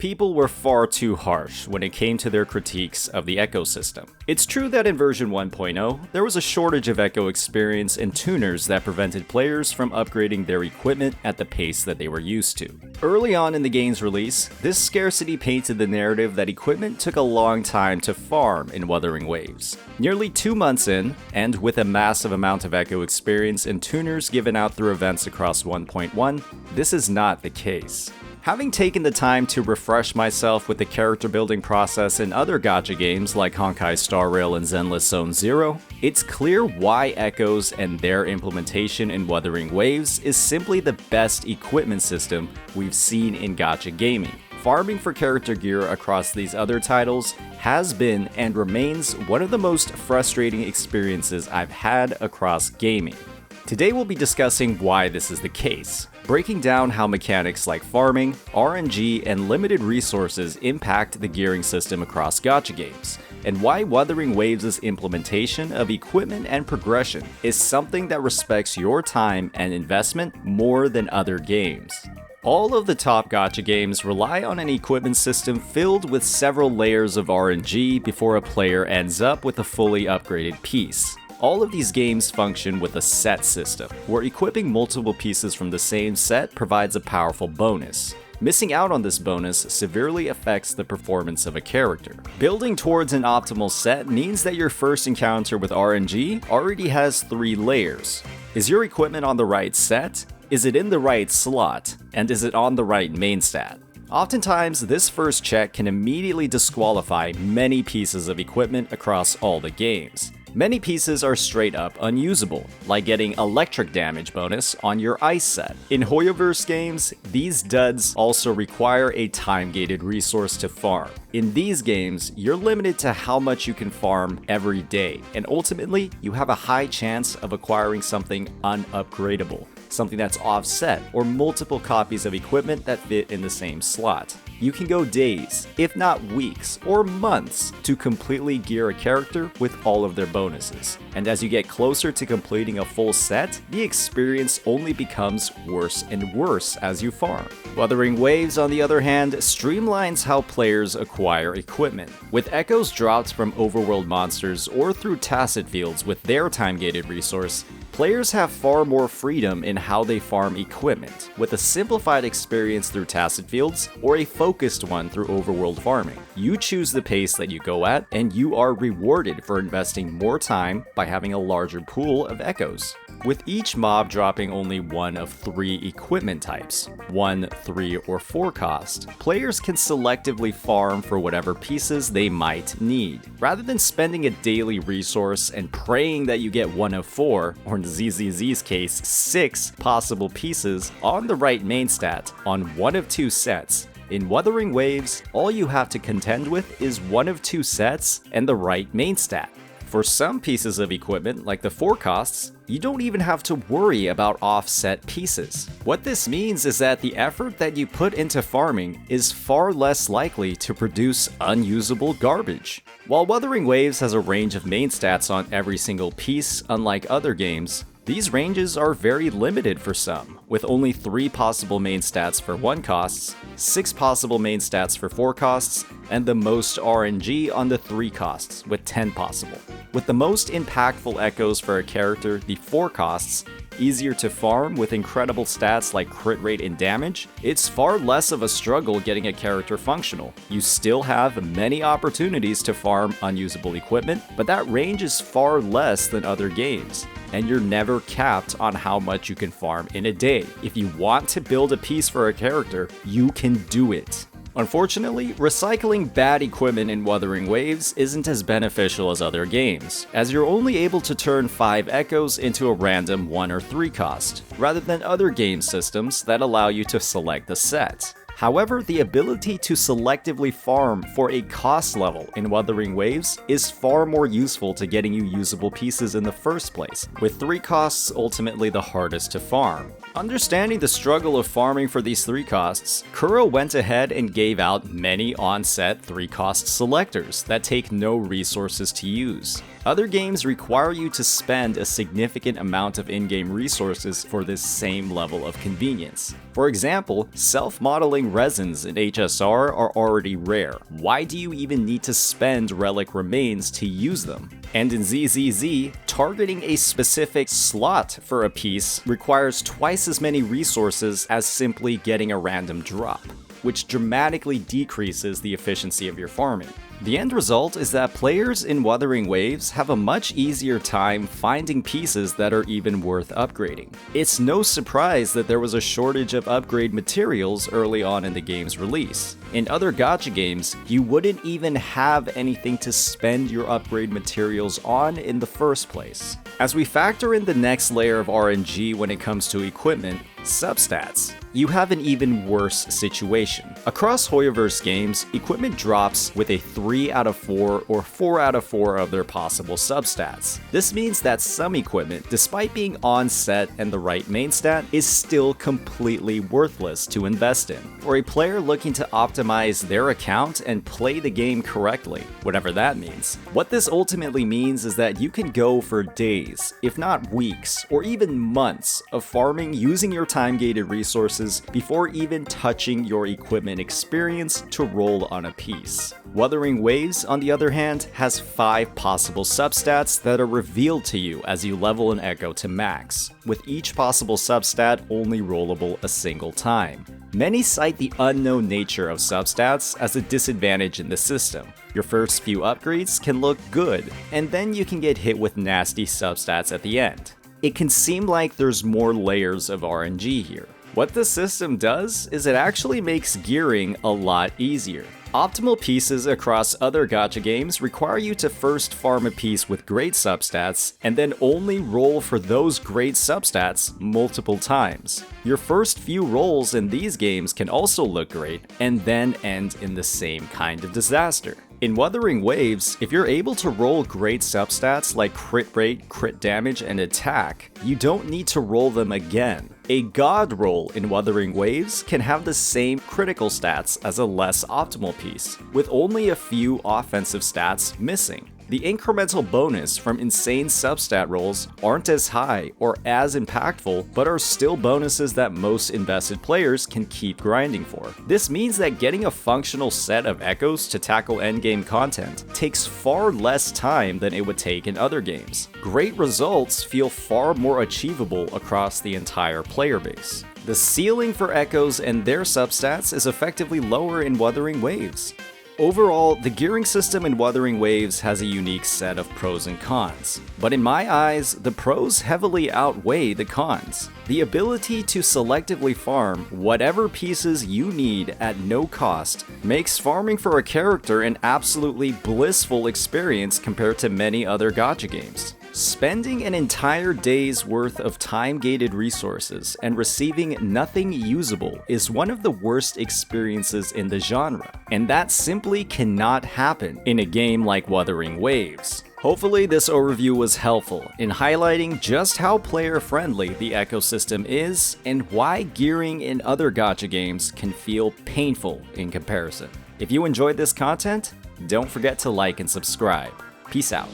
people were far too harsh when it came to their critiques of the ecosystem. It's true that in version 1.0, there was a shortage of echo experience and tuners that prevented players from upgrading their equipment at the pace that they were used to. Early on in the game's release, this scarcity painted the narrative that equipment took a long time to farm in Wuthering Waves. Nearly 2 months in, and with a massive amount of echo experience and tuners given out through events across 1.1, this is not the case. Having taken the time to refresh myself with the character building process in other gacha games like Honkai Star Rail and Zenless Zone Zero, it's clear why echoes and their implementation in Wuthering Waves is simply the best equipment system we've seen in gacha gaming. Farming for character gear across these other titles has been and remains one of the most frustrating experiences I've had across gaming. Today we'll be discussing why this is the case, breaking down how mechanics like farming, RNG, and limited resources impact the gearing system across gacha games, and why Wuthering Waves' implementation of equipment and progression is something that respects your time and investment more than other games. All of the top gacha games rely on an equipment system filled with several layers of RNG before a player ends up with a fully upgraded piece. All of these games function with a set system, where equipping multiple pieces from the same set provides a powerful bonus. Missing out on this bonus severely affects the performance of a character. Building towards an optimal set means that your first encounter with RNG already has 3 layers. Is your equipment on the right set? Is it in the right slot? And is it on the right main stat? Oftentimes, this first check can immediately disqualify many pieces of equipment across all the games. Many pieces are straight up unusable, like getting electric damage bonus on your ice set. In Hoyoverse games, these duds also require a time-gated resource to farm. In these games, you're limited to how much you can farm every day, and ultimately, you have a high chance of acquiring something unupgradable, something that's offset, or multiple copies of equipment that fit in the same slot. You can go days, if not weeks, or months to completely gear a character with all of their bonuses. And as you get closer to completing a full set, the experience only becomes worse and worse as you farm. Wuthering Waves, on the other hand, streamlines how players acquire equipment. With echoes dropped from overworld monsters or through tacit fields with their time-gated resource, players have far more freedom in how they farm equipment, with a simplified experience through tacit fields or a focused one through overworld farming. You choose the pace that you go at, and you are rewarded for investing more time by having a larger pool of echoes. With each mob dropping only one of 3 equipment types, 1, 3, or 4 cost, players can selectively farm for whatever pieces they might need. Rather than spending a daily resource and praying that you get 1 of 4, or in ZZZ's case, 6 possible pieces on the right main stat on 1 of 2 sets, in Wuthering Waves, all you have to contend with is 1 of 2 sets and the right main stat. For some pieces of equipment, like the 4 costs, you don't even have to worry about offset pieces. What this means is that the effort that you put into farming is far less likely to produce unusable garbage. While Wuthering Waves has a range of main stats on every single piece, unlike other games, these ranges are very limited for some, with only 3 possible main stats for 1 costs, 6 possible main stats for 4 costs, and the most RNG on the 3 costs, with 10 possible. With the most impactful echoes for a character, the 4 costs, easier to farm with incredible stats like crit rate and damage, it's far less of a struggle getting a character functional. You still have many opportunities to farm unusable equipment, but that range is far less than other games, and you're never capped on how much you can farm in a day. If you want to build a piece for a character, you can do it. Unfortunately, recycling bad equipment in Wuthering Waves isn't as beneficial as other games, as you're only able to turn 5 echoes into a random 1 or 3 cost, rather than other game systems that allow you to select a set. However, the ability to selectively farm for a cost level in Wuthering Waves is far more useful to getting you usable pieces in the first place, with 3 costs ultimately the hardest to farm. Understanding the struggle of farming for these 3 costs, Kuro went ahead and gave out many on-set 3-cost selectors that take no resources to use. Other games require you to spend a significant amount of in-game resources for this same level of convenience. For example, self-modeling resins in HSR are already rare. Why do you even need to spend relic remains to use them? And in ZZZ, targeting a specific slot for a piece requires twice as many resources as simply getting a random drop, which dramatically decreases the efficiency of your farming. The end result is that players in Wuthering Waves have a much easier time finding pieces that are even worth upgrading. It's no surprise that there was a shortage of upgrade materials early on in the game's release. In other gacha games, you wouldn't even have anything to spend your upgrade materials on in the first place. As we factor in the next layer of RNG when it comes to equipment, substats, you have an even worse situation. Across Hoyoverse games, equipment drops with a 3 out of 4 or 4 out of 4 of their possible substats. This means that some equipment, despite being on set and the right main stat, is still completely worthless to invest in. For a player looking to optimize their account and play the game correctly, whatever that means. What this ultimately means is that you can go for days, if not weeks, or even months of farming using your time-gated resources before even touching your equipment experience to roll on a piece. Wuthering Waves, on the other hand, has 5 possible substats that are revealed to you as you level an Echo to max, with each possible substat only rollable a single time. Many cite the unknown nature of substats as a disadvantage in the system. Your first few upgrades can look good, and then you can get hit with nasty substats at the end. It can seem like there's more layers of RNG here. What the system does is it actually makes gearing a lot easier. Optimal pieces across other gacha games require you to first farm a piece with great substats, and then only roll for those great substats multiple times. Your first few rolls in these games can also look great, and then end in the same kind of disaster. In Wuthering Waves, if you're able to roll great substats like crit rate, crit damage, and attack, you don't need to roll them again. A god roll in Wuthering Waves can have the same critical stats as a less optimal piece, with only a few offensive stats missing. The incremental bonus from insane substat rolls aren't as high or as impactful, but are still bonuses that most invested players can keep grinding for. This means that getting a functional set of echoes to tackle endgame content takes far less time than it would take in other games. Great results feel far more achievable across the entire player base. The ceiling for echoes and their substats is effectively lower in Wuthering Waves. Overall, the gearing system in Wuthering Waves has a unique set of pros and cons, but in my eyes, the pros heavily outweigh the cons. The ability to selectively farm whatever pieces you need at no cost makes farming for a character an absolutely blissful experience compared to many other gacha games. Spending an entire day's worth of time-gated resources and receiving nothing usable is one of the worst experiences in the genre, and that simply cannot happen in a game like Wuthering Waves. Hopefully this overview was helpful in highlighting just how player-friendly the ecosystem is and why gearing in other gacha games can feel painful in comparison. If you enjoyed this content, don't forget to like and subscribe. Peace out.